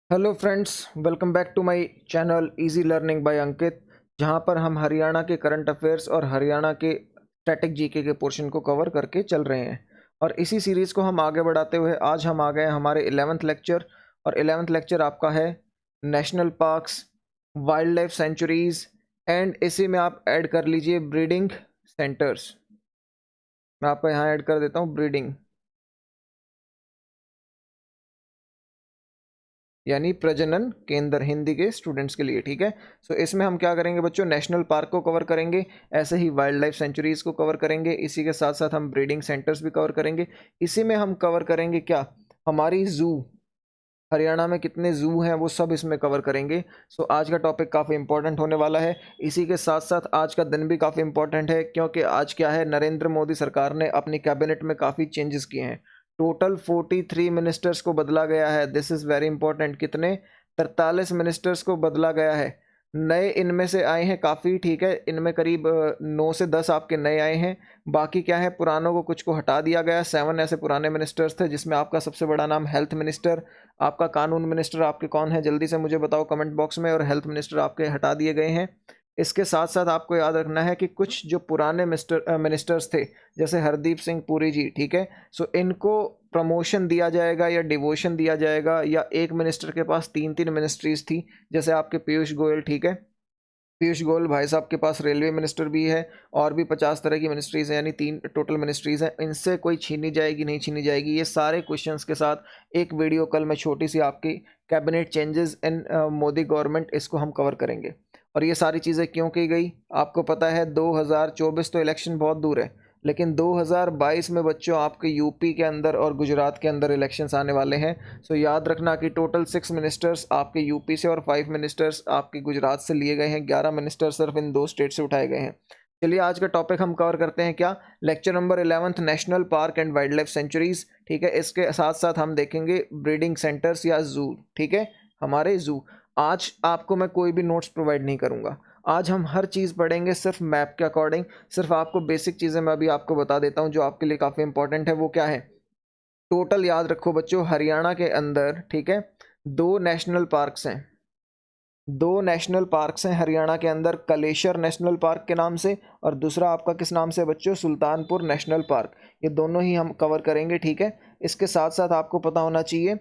Hello friends, welcome back to my channel easy learning by Ankit. जहां पर हम हरियाणा के करंट अफेयर्स और हरियाणा के स्टैटिक जीके के पोर्शन को कवर करके चल रहे हैं। और इसी सीरीज़ को हम आगे बढ़ाते हुए आज हम आ गए हमारे 11th लेक्चर। और 11th लेक्चर आपका है national parks, wild life centuries and इसी में आप ऐड कर लीजिए ब्रीडिंग सेंटर्स। मैं आपको यहाँ ऐड कर देता हूँ ब्रीडिंग, यानी प्रजनन केंद्र हिंदी के स्टूडेंट्स के लिए। ठीक है, सो इसमें हम क्या करेंगे बच्चों, नेशनल पार्क को कवर करेंगे, ऐसे ही वाइल्ड लाइफ सेंचुरीज को कवर करेंगे, इसी के साथ साथ हम ब्रीडिंग सेंटर्स भी कवर करेंगे। इसी में हम कवर करेंगे क्या, हमारी जू, हरियाणा में कितने जू हैं वो सब इसमें कवर करेंगे। सो आज का टॉपिक काफ़ी इंपॉर्टेंट होने वाला है। इसी के साथ साथ आज का दिन भी काफ़ी इंपॉर्टेंट है, क्योंकि आज क्या है, नरेंद्र मोदी सरकार ने अपनी कैबिनेट में काफ़ी चेंजेस किए हैं। टोटल 43 मिनिस्टर्स को बदला गया है। This is very important. कितने, 43 मिनिस्टर्स को बदला गया है। नए इनमें से आए हैं काफ़ी, ठीक है, इनमें करीब 9 से 10 आपके नए आए हैं। बाकी क्या है, पुरानों को कुछ को हटा दिया गया। 7 ऐसे पुराने मिनिस्टर्स थे, जिसमें आपका सबसे बड़ा नाम हेल्थ मिनिस्टर, आपका कानून मिनिस्टर आपके कौन है जल्दी से मुझे बताओ कमेंट बॉक्स में, और हेल्थ मिनिस्टर आपके हटा दिए गए हैं। इसके साथ साथ आपको याद रखना है कि कुछ जो पुराने मिनिस्टर्स थे, जैसे हरदीप सिंह पुरी जी, ठीक है, सो इनको प्रमोशन दिया जाएगा या डिवोशन दिया जाएगा, या एक मिनिस्टर के पास 3-3 मिनिस्ट्रीज थी, जैसे आपके पीयूष गोयल, ठीक है, पीयूष गोयल भाई साहब के पास रेलवे मिनिस्टर भी है, और भी 50 तरह की मिनिस्ट्रीज़ हैं, यानी 3 टोटल मिनिस्ट्रीज़ हैं। इनसे कोई छीनी जाएगी नहीं छीनी जाएगी, ये सारे क्वेश्चंस के साथ एक वीडियो कल में छोटी सी आपकी cabinet changes in Modi government, इसको हम कवर करेंगे। और ये सारी चीज़ें क्यों की गई, आपको पता है 2024 तो इलेक्शन बहुत दूर है, लेकिन 2022 में बच्चों आपके यूपी के अंदर और गुजरात के अंदर इलेक्शंस आने वाले हैं। सो याद रखना कि टोटल 6 मिनिस्टर्स आपके यूपी से और 5 मिनिस्टर्स आपके गुजरात से लिए गए हैं। 11 मिनिस्टर सिर्फ इन 2 स्टेट से उठाए गए हैं। चलिए आज का टॉपिक हम कवर करते हैं क्या, lecture number 11th, national park and wild life sanctuaries. ठीक है, इसके साथ साथ हम देखेंगे ब्रीडिंग सेंटर्स या जू। ठीक है, हमारे जू। आज आपको मैं कोई भी नोट्स प्रोवाइड नहीं करूंगा, आज हम हर चीज़ पढ़ेंगे सिर्फ मैप के अकॉर्डिंग। सिर्फ आपको बेसिक चीज़ें मैं अभी आपको बता देता हूँ जो आपके लिए काफ़ी इंपॉर्टेंट है। वो क्या है, टोटल याद रखो बच्चों, हरियाणा के अंदर, ठीक है, 2 नेशनल पार्क्स हैं। 2 नेशनल पार्क्स हैं हरियाणा के अंदर, कलेश्वर नेशनल पार्क के नाम से, और दूसरा आपका किस नाम से बच्चों, सुल्तानपुर नेशनल पार्क। ये दोनों ही हम कवर करेंगे। ठीक है, इसके साथ साथ आपको पता होना चाहिए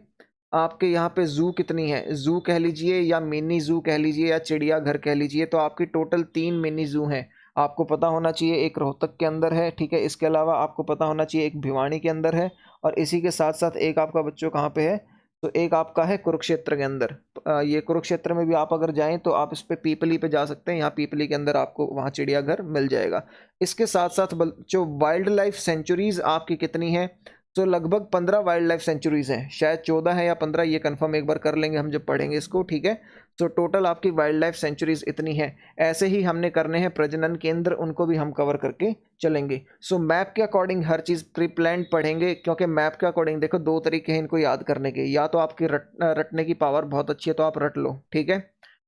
आपके यहाँ पे जू कितनी है, जू कह लीजिए या मिनी जू कह लीजिए या चिड़ियाघर कह लीजिए, तो आपकी टोटल 3 मिनी जू हैं। आपको पता होना चाहिए एक रोहतक के अंदर है, ठीक है, इसके अलावा आपको पता होना चाहिए एक भिवानी के अंदर है, और इसी के साथ साथ एक आपका बच्चों कहाँ पे है, तो एक आपका है कुरुक्षेत्र के अंदर। तो ये कुरुक्षेत्र में भी आप अगर जाएं तो आप इस पे पीपली पे जा सकते हैं, यहाँ पीपली के अंदर आपको वहाँ चिड़ियाघर मिल जाएगा। इसके साथ साथ जो वाइल्ड लाइफ सेंचुरीज आपकी कितनी है, तो लगभग 15 वाइल्ड लाइफ सेंचुरीज हैं, शायद 14 है या 15, ये कंफर्म एक बार कर लेंगे हम जब पढ़ेंगे इसको। ठीक है, तो टोटल आपकी वाइल्ड लाइफ सेंचुरीज इतनी है। ऐसे ही हमने करने हैं प्रजनन केंद्र, उनको भी हम कवर करके चलेंगे। सो मैप के अकॉर्डिंग हर चीज़ प्री प्लान्ड पढ़ेंगे, क्योंकि मैप के अकॉर्डिंग देखो 2 तरीके हैं इनको याद करने के, या तो आपकी रटने की पावर बहुत अच्छी है तो आप रट लो, ठीक है,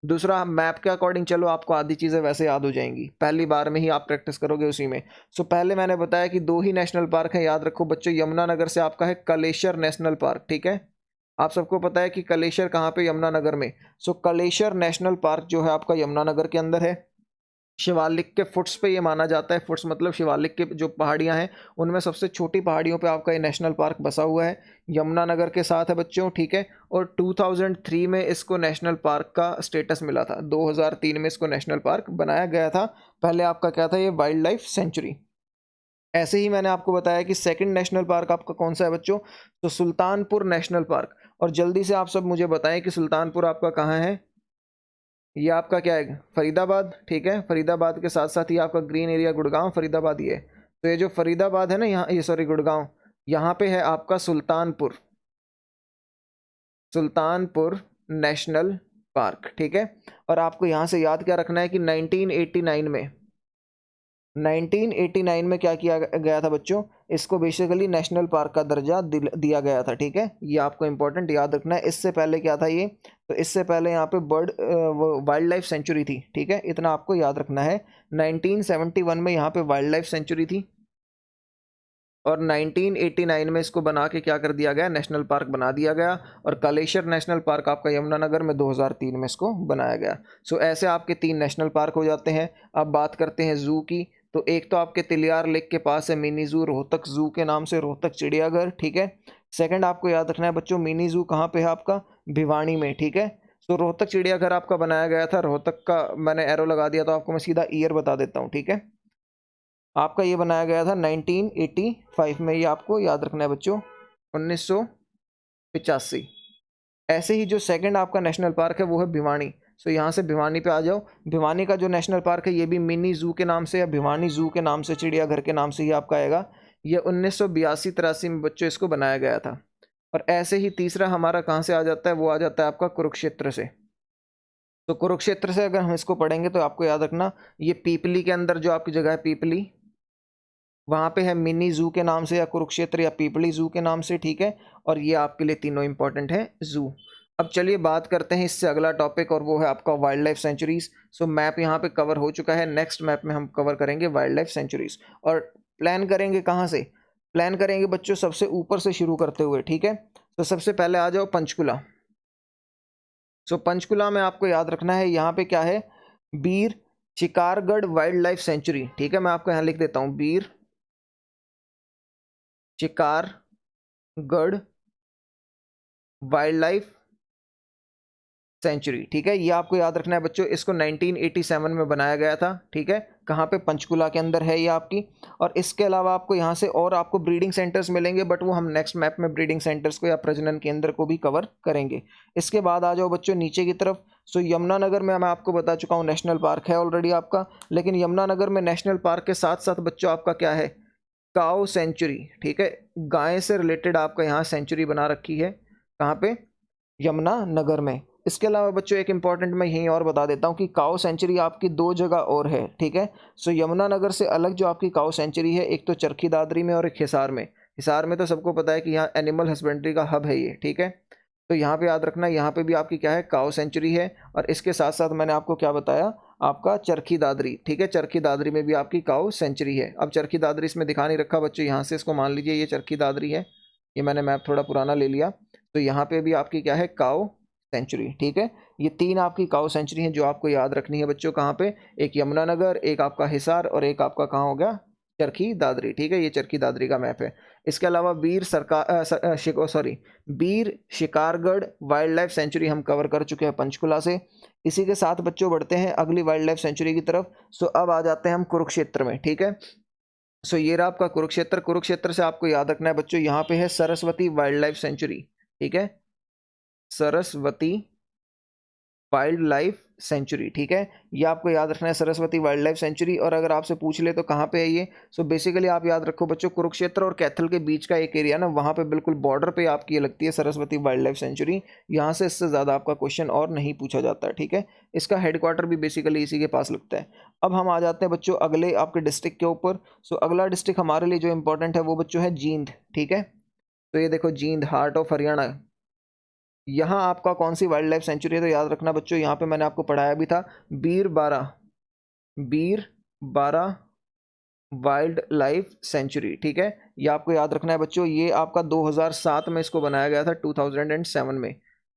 दूसरा मैप के अकॉर्डिंग चलो आपको आधी चीज़ें वैसे याद हो जाएंगी, पहली बार में ही आप प्रैक्टिस करोगे उसी में। सो पहले मैंने बताया कि 2 ही नेशनल पार्क हैं, याद रखो बच्चों, यमुनानगर से आपका है कलेश्वर नेशनल पार्क। ठीक है, आप सबको पता है कि कलेश्वर कहाँ पे, यमुनानगर में। सो कलेश्वर नेशनल पार्क जो है आपका यमुनानगर के अंदर है। शिवालिक के फुट्स पे ये माना जाता है, फुट्स मतलब शिवालिक के जो पहाड़ियाँ हैं उनमें सबसे छोटी पहाड़ियों पे आपका ये नेशनल पार्क बसा हुआ है, यमुनानगर के साथ है बच्चों। ठीक है, और 2003 में इसको नेशनल पार्क का स्टेटस मिला था, 2003 में इसको नेशनल पार्क बनाया गया था। पहले आपका क्या था, ये वाइल्ड लाइफ सेंचुरी। ऐसे ही मैंने आपको बताया कि सेकंड नेशनल पार्क आपका कौन सा है बच्चों, तो सुल्तानपुर नेशनल पार्क। और जल्दी से आप सब मुझे बताएं कि सुल्तानपुर आपका कहाँ है। ये आपका क्या है, फरीदाबाद। ठीक है, फरीदाबाद के साथ साथ ही आपका ग्रीन एरिया गुड़गांव, फरीदाबाद ये है। तो ये जो फरीदाबाद है ना, यहाँ ये सॉरी गुड़गांव, यहाँ पे है आपका सुल्तानपुर, सुल्तानपुर नेशनल पार्क। ठीक है, और आपको यहाँ से याद क्या रखना है कि 1989 में, 1989 में क्या किया गया था बच्चों, इसको बेसिकली नेशनल पार्क का दर्जा दिया गया था। ठीक है, ये आपको इंपॉर्टेंट याद रखना है। इससे पहले क्या था ये, तो इससे पहले यहाँ पे बर्ड वाइल्ड लाइफ सेंचुरी थी। ठीक है, इतना आपको याद रखना है। 1971 में यहाँ पे वाइल्ड लाइफ सेंचुरी थी, और 1989 में इसको बना के क्या कर दिया गया, नेशनल पार्क बना दिया गया। और कालेश्वर नेशनल पार्क आपका यमुनानगर में 2003 में इसको बनाया गया। सो ऐसे आपके 3 नेशनल पार्क हो जाते हैं। अब बात करते हैं ज़ू की। तो एक तो आपके तिलियार लेक के पास है मिनी ज़ू, रोहतक ज़ू के नाम से, रोहतक चिड़ियाघर, ठीक है। सेकंड आपको याद रखना है बच्चों, मिनी ज़ू कहाँ पे है आपका, भिवानी में, ठीक है। तो रोहतक चिड़ियाघर आपका बनाया गया था, रोहतक का मैंने एरो लगा दिया, तो आपको मैं सीधा ईयर बता देता हूँ, ठीक है। आपका ये बनाया गया था 1985 में, ये आपको याद रखना है बच्चों, 1985। ऐसे ही जो सेकंड आपका नेशनल पार्क है वो है भिवानी। सो यहाँ से भिवानी पे आ जाओ। भिवानी का जो नेशनल पार्क है ये भी मिनी ज़ू के नाम से या भिवानी ज़ू के नाम से, चिड़ियाघर के नाम से ही आपका आएगा। ये 1982-83 में बच्चों इसको बनाया गया था। और ऐसे ही तीसरा हमारा कहाँ से आ जाता है, वो आ जाता है आपका कुरुक्षेत्र से। तो कुरुक्षेत्र से अगर हम इसको पढ़ेंगे तो आपको याद रखना, ये पीपली के अंदर जो आपकी जगह है पीपली, वहाँ पे है मिनी ज़ू के नाम से या कुरुक्षेत्र या पीपली ज़ू के नाम से, ठीक है। और ये आपके लिए तीनों इंपॉर्टेंट है ज़ू। अब चलिए बात करते हैं इससे अगला टॉपिक, और वो है आपका wild life sanctuaries. So map यहाँ पे कवर हो चुका है, नेक्स्ट मैप में हम कवर करेंगे वाइल्ड लाइफ सेंचुरीज। और प्लान करेंगे कहाँ से, प्लान करेंगे बच्चों सबसे ऊपर से शुरू करते हुए, ठीक है। तो सबसे पहले आ जाओ पंचकुला। सो पंचकुला में आपको याद रखना है यहाँ पे क्या है, बीर शिकारगढ़ वाइल्ड लाइफ सेंचुरी, ठीक है। मैं आपको यहाँ लिख देता हूँ, बीर शिकारगढ़ वाइल्ड लाइफ सेंचुरी, ठीक है। ये आपको याद रखना है बच्चों, इसको 1987 में बनाया गया था, ठीक है। कहाँ पे, पंचकुला के अंदर है ये आपकी। और इसके अलावा आपको यहाँ से और आपको ब्रीडिंग सेंटर्स मिलेंगे, बट वो हम नेक्स्ट मैप में ब्रीडिंग सेंटर्स को या प्रजनन केंद्र को भी कवर करेंगे। इसके बाद आ जाओ बच्चों नीचे की तरफ। सो यमुनानगर में मैं आपको बता चुका हूँ नेशनल पार्क है ऑलरेडी आपका, लेकिन यमुनानगर में नेशनल पार्क के साथ साथ बच्चों आपका क्या है, काऊ सेंचुरी, ठीक है। गाय से रिलेटेड आपका यहाँ सेंचुरी बना रखी है, कहाँ पे, यमुनानगर में। इसके अलावा बच्चों एक इंपॉर्टेंट मैं यहीं और बता देता हूँ कि काऊ सेंचुरी आपकी 2 जगह और है, ठीक है। सो यमुनानगर से अलग जो आपकी काऊ सेंचुरी है, एक तो चरखी दादरी में और एक हिसार में। हिसार में तो सबको पता है कि यहाँ एनिमल हस्बेंड्री का हब है ये, ठीक है। तो यहाँ पे याद रखना, यहाँ पे भी आपकी क्या है, काऊ सेंचुरी है। और इसके साथ साथ मैंने आपको क्या बताया, आपका चरखी दादरी, ठीक है। चरखी दादरी में भी आपकी काऊ सेंचुरी है। अब चरखी दादरी इसमें दिखा नहीं रखा बच्चों, यहाँ से इसको मान लीजिए ये चरखी दादरी है, ये मैंने मैप थोड़ा पुराना ले लिया। तो यहाँ पे भी आपकी क्या है, काऊ सेंचुरी, ठीक है। ये 3 आपकी काऊ सेंचुरी हैं जो आपको याद रखनी है बच्चों, कहाँ पे, एक यमुनानगर, एक आपका हिसार, और एक आपका कहाँ हो गया, चरखी दादरी, ठीक है। ये चरखी दादरी का मैप है। इसके अलावा बीर शिकारगढ़ वाइल्ड लाइफ सेंचुरी हम कवर कर चुके हैं पंचकुला से। इसी के साथ बच्चों बढ़ते हैं अगली वाइल्ड लाइफ सेंचुरी की तरफ। सो अब आ जाते हैं हम कुरुक्षेत्र में, ठीक है। सो ये रहा आपका कुरुक्षेत्र। कुरुक्षेत्र से आपको याद रखना है बच्चों, यहाँ पे है सरस्वती वाइल्ड लाइफ सेंचुरी, ठीक है। सरस्वती वाइल्ड लाइफ सेंचुरी, ठीक है। ये आपको याद रखना है, सरस्वती वाइल्ड लाइफ सेंचुरी। और अगर आपसे पूछ ले तो कहाँ पे है ये, सो बेसिकली आप याद रखो बच्चों, कुरुक्षेत्र और कैथल के बीच का एक एरिया ना, वहाँ पे बिल्कुल बॉर्डर पे आपकी ये लगती है सरस्वती वाइल्ड लाइफ सेंचुरी। यहाँ से इससे ज़्यादा आपका क्वेश्चन और नहीं पूछा जाता है, ठीक है। इसका हेडक्वार्टर भी बेसिकली इसी के पास लगता है। अब हम आ जाते हैं बच्चों अगले आपके डिस्ट्रिक्ट के ऊपर। सो अगला डिस्ट्रिक्ट हमारे लिए जो इंपॉर्टेंट है वो बच्चों है जींद, ठीक है। तो ये देखो जींद, हार्ट ऑफ हरियाणा। यहाँ आपका कौन सी वाइल्ड लाइफ सेंचुरी है, तो याद रखना बच्चों, यहाँ पे मैंने आपको पढ़ाया भी था, बीर बारा वाइल्ड लाइफ सेंचुरी, ठीक है। ये आपको याद रखना है बच्चों, ये आपका 2007 में इसको बनाया गया था, 2007 में।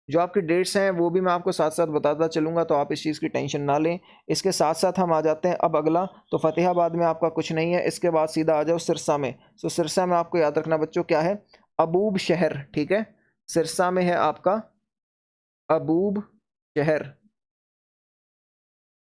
जो आपकी डेट्स हैं वो भी मैं आपको साथ साथ बताता चलूँगा, तो आप इस चीज़ की टेंशन ना लें। इसके साथ साथ हम आ जाते हैं अब अगला, तो फतेहाबाद में आपका कुछ नहीं है। इसके बाद सीधा आ जाओ सिरसा में। सो सिरसा में आपको याद रखना बच्चों क्या है, अबूब शहर, ठीक है। सिरसा में है आपका अबूब शहर,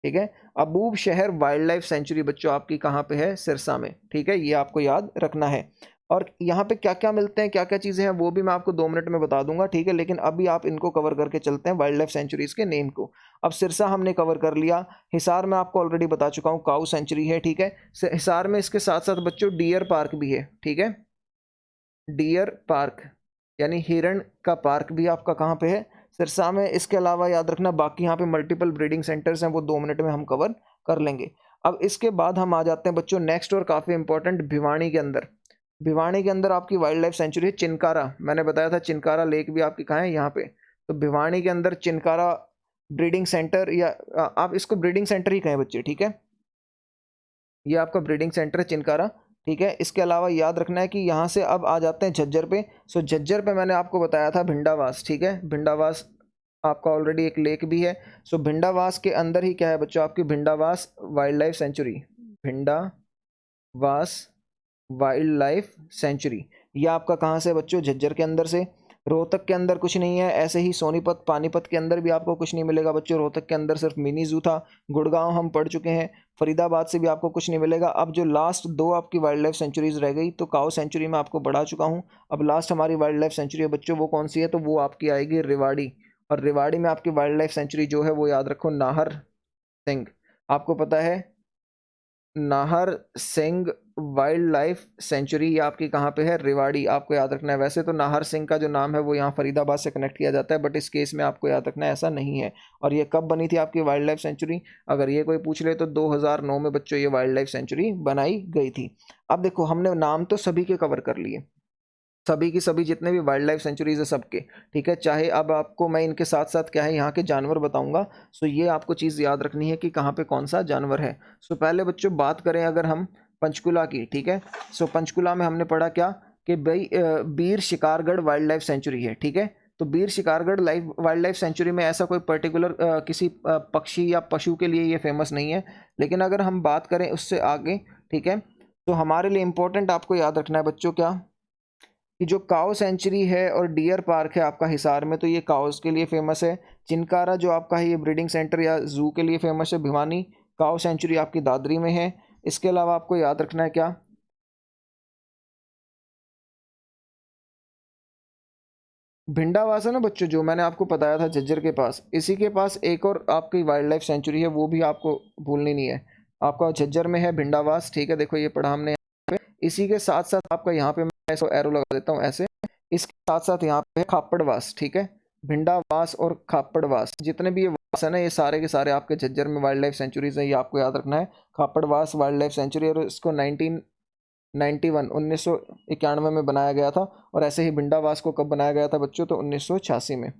ठीक है। अबूब शहर वाइल्ड लाइफ सेंचुरी बच्चों आपकी कहाँ पे है, सिरसा में, ठीक है। ये आपको याद रखना है। और यहाँ पे क्या क्या मिलते हैं, क्या क्या चीज़ें हैं, वो भी मैं आपको 2 मिनट में बता दूंगा, ठीक है। लेकिन अभी आप इनको कवर करके चलते हैं, वाइल्ड लाइफ सेंचुरीज के नेम को। अब सिरसा हमने कवर कर लिया। हिसार में आपको ऑलरेडी बता चुका हूँ, काऊ सेंचुरी है, ठीक है। हिसार में इसके साथ साथ बच्चों डियर पार्क भी है, ठीक है। डियर पार्क यानी हिरण का पार्क भी आपका कहाँ पे है, सिरसा में। इसके अलावा याद रखना बाकी यहाँ पे मल्टीपल ब्रीडिंग सेंटर्स हैं, वो 2 मिनट में हम कवर कर लेंगे। अब इसके बाद हम आ जाते हैं बच्चों नेक्स्ट और काफ़ी इंपॉर्टेंट, भिवानी के अंदर। भिवानी के अंदर आपकी वाइल्ड लाइफ सेंचुरी है चिनकारा। मैंने बताया था चिनकारा लेक भी आपकी कहाँ है, यहाँ पे। तो भिवानी के अंदर चिनकारा ब्रीडिंग सेंटर, या आप इसको ब्रीडिंग सेंटर ही कहें बच्चे, ठीक है। ये आपका ब्रीडिंग सेंटर है चिनकारा। ठीक है। इसके अलावा याद रखना है कि यहाँ से अब आ जाते हैं झज्जर पे। सो झज्जर पे मैंने आपको बताया था भिंडावास, ठीक है। भिंडावास आपका ऑलरेडी एक लेक भी है। सो भिंडावास के अंदर ही क्या है बच्चों, आपकी Bhindawas wild life century, Bhindawas wild life century. ये आपका कहाँ से बच्चों, झज्जर के अंदर से। रोहतक के अंदर कुछ नहीं है। ऐसे ही सोनीपत पानीपत के अंदर भी आपको कुछ नहीं मिलेगा बच्चों। रोहतक के अंदर सिर्फ मिनी जू था। गुड़गांव हम पढ़ चुके हैं। फरीदाबाद से भी आपको कुछ नहीं मिलेगा। अब जो लास्ट दो आपकी वाइल्ड लाइफ सेंचुरीज रह गई, तो काओ सेंचुरी में आपको बढ़ा चुका हूँ। अब लास्ट हमारी वाइल्ड लाइफ सेंचुरी है बच्चों, वो कौन सी है, तो वो आपकी आएगी रेवाड़ी। और रेवाड़ी में आपकी वाइल्ड लाइफ सेंचुरी जो है वो याद रखो नाहर सिंह। आपको पता है Nahar Singh wild life century, ये आपकी कहाँ पे है, रेवाड़ी। आपको याद रखना है। वैसे तो नाहर सिंह का जो नाम है वो यहाँ फरीदाबाद से कनेक्ट किया जाता है, बट इस केस में आपको याद रखना है ऐसा नहीं है। और ये कब बनी थी आपकी वाइल्ड लाइफ सेंचुरी, अगर ये कोई पूछ ले तो 2009 में बच्चों ये वाइल्ड लाइफ सेंचुरी बनाई गई थी। अब देखो हमने नाम तो सभी के कवर कर लिए, सभी की सभी जितने भी वाइल्ड लाइफ सेंचुरीज है सबके, ठीक है। चाहे अब आपको मैं इनके साथ साथ क्या है यहाँ के जानवर बताऊंगा। सो ये आपको चीज़ याद रखनी है कि कहाँ पे कौन सा जानवर है। सो पहले बच्चों बात करें अगर हम पंचकुला की, ठीक है। सो पंचकुला में हमने पढ़ा क्या कि भाई बीर शिकारगढ़ वाइल्ड लाइफ सेंचुरी है, ठीक है। तो बीर शिकारगढ़ वाइल्ड लाइफ सेंचुरी में ऐसा कोई पर्टिकुलर किसी पक्षी या पशु के लिए ये फेमस नहीं है। लेकिन अगर हम बात करें उससे आगे, ठीक है, तो हमारे लिए इम्पोर्टेंट आपको याद रखना है बच्चों क्या, कि जो काओ सेंचुरी है और डियर पार्क है आपका हिसार में, तो ये काओस के लिए फेमस है। चिनकारा जो आपका है ये ब्रीडिंग सेंटर या जू के लिए फेमस है। भिवानी काओ सेंचुरी आपकी दादरी में है। इसके अलावा आपको याद रखना है क्या, भिंडावास है ना बच्चों, जो मैंने आपको बताया था झज्जर के पास, इसी के पास एक और आपकी वाइल्ड लाइफ सेंचुरी है, वो भी आपको भूलनी नहीं है। आपका झज्जर में है भिंडावास, ठीक है। देखो ये पढ़ा हमने यहाँ पे। इसी के साथ साथ आपका यहाँ पे मैं ऐसा एरो लगा देता हूँ ऐसे। इसके साथ साथ यहाँ पे है खापड़वास, ठीक है। भिंडावास और खापड़वास जितने भी ये वास है ना, ये सारे के सारे आपके झज्जर में वाइल्ड लाइफ सेंचुरीज है, ये आपको याद रखना है। खापड़वास वाइल्ड लाइफ सेंचुरी, और इसको 1991 में बनाया गया था। और ऐसे ही भिंडावास को कब बनाया गया था बच्चों, तो 1986 में।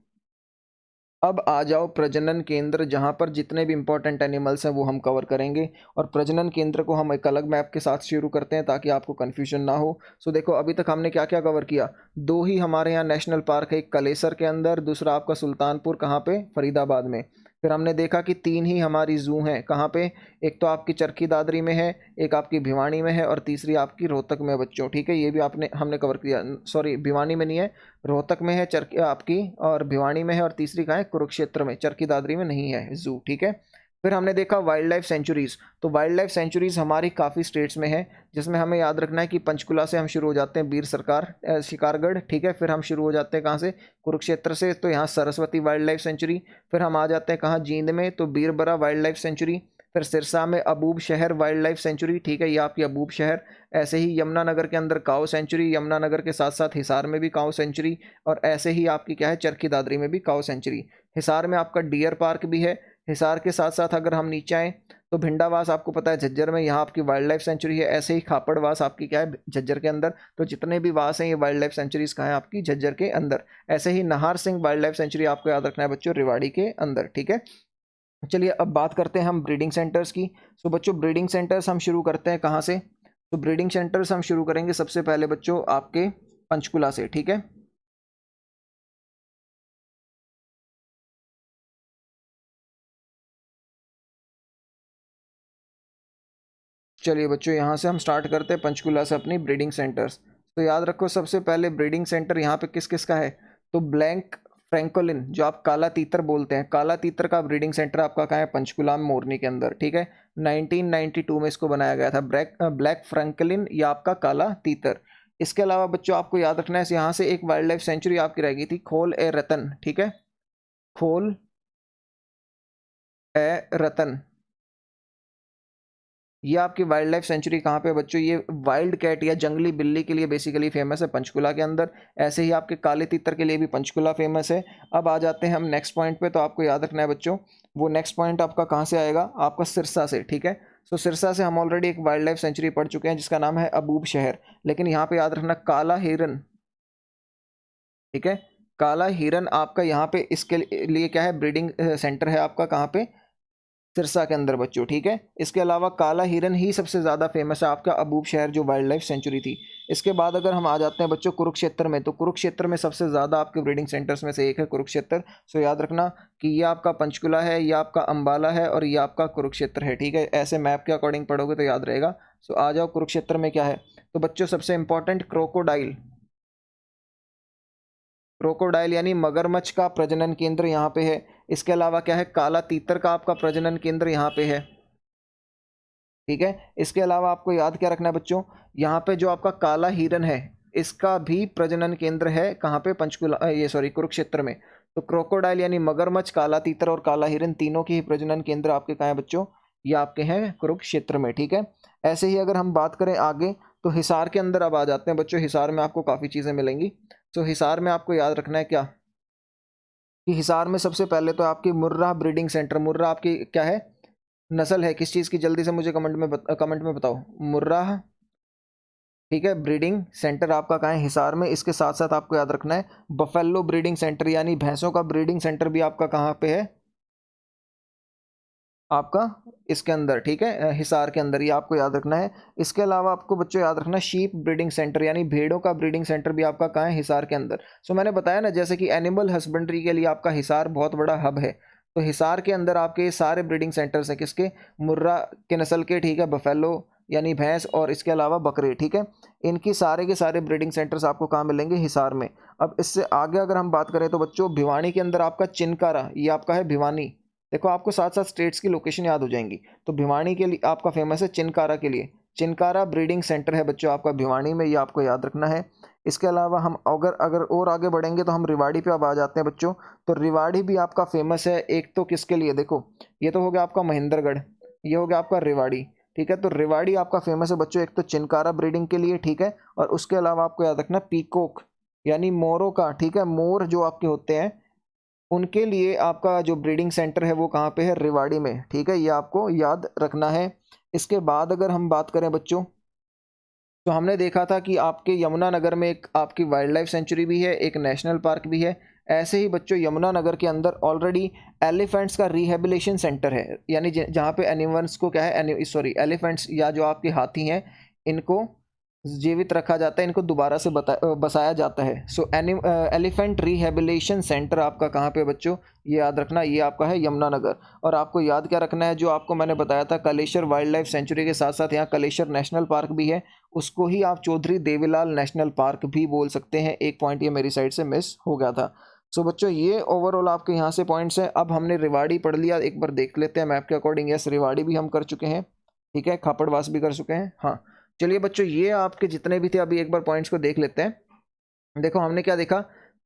अब आ जाओ प्रजनन केंद्र, जहाँ पर जितने भी इंपॉर्टेंट एनिमल्स हैं वो हम कवर करेंगे। और प्रजनन केंद्र को हम एक अलग मैप के साथ शुरू करते हैं ताकि आपको कन्फ्यूजन ना हो। सो देखो अभी तक हमने क्या क्या कवर किया। दो ही हमारे यहाँ नेशनल पार्क है, एक कलेसर के अंदर, दूसरा आपका सुल्तानपुर कहाँ पे, फरीदाबाद में। फिर हमने देखा कि तीन ही हमारी जू हैं कहाँ पे, एक तो आपकी चरखी दादरी में है, एक आपकी भिवानी में है, और तीसरी आपकी रोहतक में बच्चों, ठीक है। ये भी आपने हमने कवर किया। सॉरी भिवानी में नहीं है, रोहतक में है चरखी आपकी, और भिवानी में है, और तीसरी कहाँ है, कुरुक्षेत्र में। चरखी दादरी में नहीं है जू, ठीक है। फिर हमने देखा वाइल्ड लाइफ सेंचुरीज। तो वाइल्ड लाइफ सेंचुरीज हमारी काफ़ी स्टेट्स में है, जिसमें हमें याद रखना है कि पंचकुला से हम शुरू हो जाते हैं, बीर शिकारगढ़, ठीक है। फिर हम शुरू हो जाते हैं कहाँ से, कुरुक्षेत्र से, तो यहाँ सरस्वती वाइल्ड लाइफ सेंचुरी। फिर हम आ जाते हैं कहाँ, जींद में, तो बीरबरा वाइल्ड लाइफ सेंचुरी। फिर सिरसा में अबूब शहर वाइल्ड लाइफ सेंचुरी, ठीक है, ये आपकी अबूब शहर। ऐसे ही यमुनानगर के अंदर काऊ सेंचुरी, यमुनानगर के साथ साथ हिसार में भी काऊ सेंचुरी। और ऐसे ही आपकी क्या है, चरखी दादरी में भी काऊ सेंचुरी। हिसार में आपका डियर पार्क भी है। हिसार के साथ साथ अगर हम नीचे आएँ तो भिंडावास आपको पता है झज्जर में, यहाँ आपकी वाइल्ड लाइफ सेंचुरी है। ऐसे ही खापड़वास आपकी क्या है, झज्जर के अंदर। तो जितने भी वास हैं ये वाइल्ड लाइफ सेंचुरीज कहाँ हैं, आपकी झज्जर के अंदर। ऐसे ही Nahar Singh wild life sanctuary आपको याद रखना है बच्चों, रेवाड़ी के अंदर, ठीक है। चलिए अब बात करते हैं हम ब्रीडिंग सेंटर्स की। सो बच्चों ब्रीडिंग सेंटर्स हम शुरू करते हैं कहाँ से, तो ब्रीडिंग सेंटर्स हम शुरू करेंगे सबसे पहले बच्चों आपके पंचकुला से, ठीक है। चलिए बच्चों यहाँ से हम स्टार्ट करते हैं पंचकुला से अपनी ब्रीडिंग सेंटर्स। तो याद रखो सबसे पहले ब्रीडिंग सेंटर यहाँ पे किस किस का है, तो ब्लैंक फ्रैंकोलिन, जो आप काला तीतर बोलते हैं, काला तीतर का ब्रीडिंग सेंटर आपका कहाँ है, पंचकुला में, मोरनी के अंदर, ठीक है। 1992 में इसको बनाया गया था। ब्लैक फ्रैंकोलिन या आपका काला तीतर। इसके अलावा बच्चों आपको याद रखना है यहाँ से एक वाइल्ड लाइफ सेंचुरी आपकी रह गई थी, खोल ए रतन, ठीक है। खोल ए रतन, ये आपकी वाइल्ड लाइफ सेंचुरी कहाँ पे है बच्चों, ये वाइल्ड कैट या जंगली बिल्ली के लिए बेसिकली फेमस है पंचकुला के अंदर। ऐसे ही आपके काले तीतर के लिए भी पंचकुला फेमस है। अब आ जाते हैं हम नेक्स्ट पॉइंट पे, तो आपको याद रखना है बच्चों, वो नेक्स्ट पॉइंट आपका कहाँ से आएगा, आपका सिरसा से, ठीक है। सो सिरसा से हम ऑलरेडी एक वाइल्ड लाइफ सेंचुरी पढ़ चुके हैं जिसका नाम है अबूब शहर। लेकिन यहाँ पे याद रखना काला हिरन, ठीक है। काला हिरन आपका यहाँ पे इसके लिए क्या है, ब्रीडिंग सेंटर है आपका कहाँ पे, सिरसा के अंदर बच्चों, ठीक है। इसके अलावा काला हिरन ही सबसे ज़्यादा फेमस है आपका अबूब शहर जो वाइल्ड लाइफ सेंचुरी थी। इसके बाद अगर हम आ जाते हैं बच्चों कुरुक्षेत्र में, तो कुरुक्षेत्र में सबसे ज़्यादा आपके ब्रीडिंग सेंटर्स में से एक है कुरुक्षेत्र। सो याद रखना कि ये आपका पंचकुला है, ये आपका अम्बाला है और ये आपका कुरुक्षेत्र है, ठीक है। ऐसे मैप के अकॉर्डिंग पढ़ोगे तो याद रहेगा। सो आ जाओ कुरुक्षेत्र में क्या है, तो बच्चों सबसे इंपॉर्टेंट क्रोकोडाइल, क्रोकोडाइल यानी मगरमच्छ का प्रजनन केंद्र यहाँ पे है। इसके अलावा क्या है, काला तीतर का आपका प्रजनन केंद्र यहाँ पे है, ठीक है। इसके अलावा आपको याद क्या रखना है बच्चों, यहाँ पे जो आपका काला हिरन है इसका भी प्रजनन केंद्र है कहाँ पे, पंचकुला ये सॉरी कुरुक्षेत्र में। तो क्रोकोडाइल यानी मगरमच्छ, काला तीतर और काला हिरन तीनों के ही प्रजनन केंद्र आपके कहाँ हैं बच्चों, ये आपके हैं कुरुक्षेत्र में, ठीक है। ऐसे ही अगर हम बात करें आगे, तो हिसार के अंदर अब आ जाते हैं बच्चों। हिसार में आपको काफ़ी चीज़ें मिलेंगी। तो हिसार में आपको याद रखना है क्या, कि हिसार में सबसे पहले तो आपकी मुर्राह ब्रीडिंग सेंटर, मुर्राह आपकी क्या है, नस्ल है किस चीज़ की, जल्दी से मुझे कमेंट में बताओ, मुर्राह, ठीक है। ब्रीडिंग सेंटर आपका कहाँ है, हिसार में। इसके साथ साथ आपको याद रखना है बफेलो ब्रीडिंग सेंटर यानी भैंसों का ब्रीडिंग सेंटर भी आपका कहाँ पे है, आपका इसके अंदर, ठीक है, हिसार के अंदर, ये आपको याद रखना है। इसके अलावा आपको बच्चों याद रखना है शीप ब्रीडिंग सेंटर यानी भेड़ों का ब्रीडिंग सेंटर भी आपका कहाँ है, हिसार के अंदर। सो मैंने बताया ना, जैसे कि एनिमल हस्बेंड्री के लिए आपका हिसार बहुत बड़ा हब है। तो हिसार के अंदर आपके सारे ब्रीडिंग सेंटर्स हैं किसके, मुर्रा के नस्ल के, ठीक है, बफेलो यानी भैंस और इसके अलावा बकरे, ठीक है। इनकी सारे के सारे ब्रीडिंग सेंटर्स आपको कहाँ मिलेंगे, हिसार में। अब इससे आगे अगर हम बात करें तो बच्चों भिवानी के अंदर आपका चिनकारा, ये आपका है भिवानी। देखो आपको साथ साथ स्टेट्स की लोकेशन याद हो जाएंगी। तो भिवानी के लिए आपका फेमस है चिनकारा के लिए, चिनकारा ब्रीडिंग सेंटर है बच्चों आपका भिवानी में, ये आपको याद रखना है। इसके अलावा हम अगर अगर और आगे बढ़ेंगे तो हम रिवाड़ी पे अब आ जाते हैं बच्चों। तो रिवाड़ी भी आपका फेमस है, एक तो किसके लिए, देखो ये तो हो गया आपका महेंद्रगढ़, ये हो गया आपका रिवाड़ी, ठीक है। तो रिवाड़ी आपका फेमस है बच्चों एक तो चिनकारा ब्रीडिंग के लिए, ठीक है। और उसके अलावा आपको याद रखना पीकॉक यानी मोरों का, ठीक है, मोर जो आपके होते हैं उनके लिए आपका जो ब्रीडिंग सेंटर है वो कहाँ पे है, रेवाड़ी में, ठीक है। ये आपको याद रखना है। इसके बाद अगर हम बात करें बच्चों, तो हमने देखा था कि आपके यमुनानगर में एक आपकी वाइल्ड लाइफ सेंचुरी भी है, एक नेशनल पार्क भी है। ऐसे ही बच्चों यमुनानगर के अंदर ऑलरेडी एलिफेंट्स का रिहेबिलिटेशन सेंटर है, यानी जहाँ पे एनिमल्स को क्या है, सॉरी एलिफेंट्स या जो आपके हाथी हैं इनको जीवित रखा जाता है, इनको दोबारा से बसाया जाता है। सो एलिफेंट रिहेबिलिटेशन सेंटर आपका कहाँ पे बच्चों, ये याद रखना, ये आपका है यमुनानगर। और आपको याद क्या रखना है, जो आपको मैंने बताया था कलेश्वर वाइल्ड लाइफ सेंचुरी के साथ साथ यहाँ कलेश्वर नेशनल पार्क भी है, उसको ही आप चौधरी देवीलाल नेशनल पार्क भी बोल सकते हैं। एक पॉइंट ये मेरी साइड से मिस हो गया था। सो बच्चों ये ओवरऑल आपके यहाँ से पॉइंट्स हैं। अब हमने रिवाड़ी पढ़ लिया, एक बार देख लेते हैं मैप के अकॉर्डिंग। यस, रिवाड़ी भी हम कर चुके हैं, ठीक है, खापड़वास भी कर चुके हैं, हाँ। चलिए बच्चों ये आपके जितने भी थे अभी एक बार पॉइंट्स को देख लेते हैं। देखो हमने क्या देखा,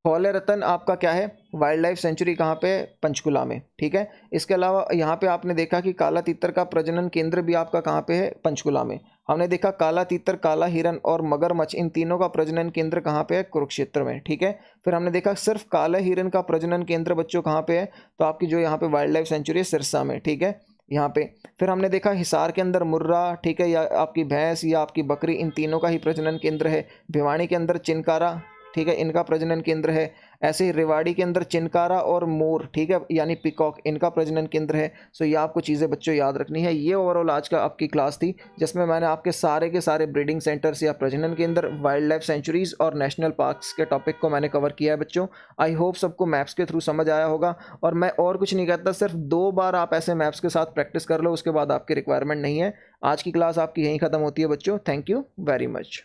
फौले रतन आपका क्या है, वाइल्ड लाइफ सेंचुरी कहाँ पे, पंचकुला में, ठीक है। इसके अलावा यहाँ पे आपने देखा कि काला तीतर का प्रजनन केंद्र भी आपका कहाँ पे है, पंचकुला में। हमने देखा काला तीतर, काला हिरन और मगरमच्छ इन तीनों का प्रजनन केंद्र कहाँ पे है, कुरुक्षेत्र में, ठीक है। फिर हमने देखा सिर्फ काला हिरन का प्रजनन केंद्र बच्चों कहाँ पे है, तो आपकी जो यहाँ पे वाइल्ड लाइफ सेंचुरी है सिरसा में, ठीक है, यहाँ पे। फिर हमने देखा हिसार के अंदर मुर्रा, ठीक है, या आपकी भैंस या आपकी बकरी, इन तीनों का ही प्रजनन केंद्र है। भिवानी के अंदर चिनकारा, ठीक है, इनका प्रजनन केंद्र है। ऐसे ही रेवाड़ी के अंदर चिनकारा और मोर, ठीक है, यानी पिकॉक, इनका प्रजनन केंद्र है। सो ये आपको चीज़ें बच्चों याद रखनी है। ये ओवरऑल आज का आपकी क्लास थी जिसमें मैंने आपके सारे के सारे ब्रीडिंग सेंटर्स या प्रजनन केंद्र, वाइल्ड लाइफ सेंचुरीज और नेशनल पार्क्स के टॉपिक को मैंने कवर किया है बच्चों। आई होप सबको मैप्स के थ्रू समझ आया होगा। और मैं और कुछ नहीं कहता, सिर्फ 2 बार आप ऐसे मैप्स के साथ प्रैक्टिस कर लो, उसके बाद आपकी रिक्वायरमेंट नहीं है। आज की क्लास आपकी यहीं ख़त्म होती है बच्चों। Thank you very much.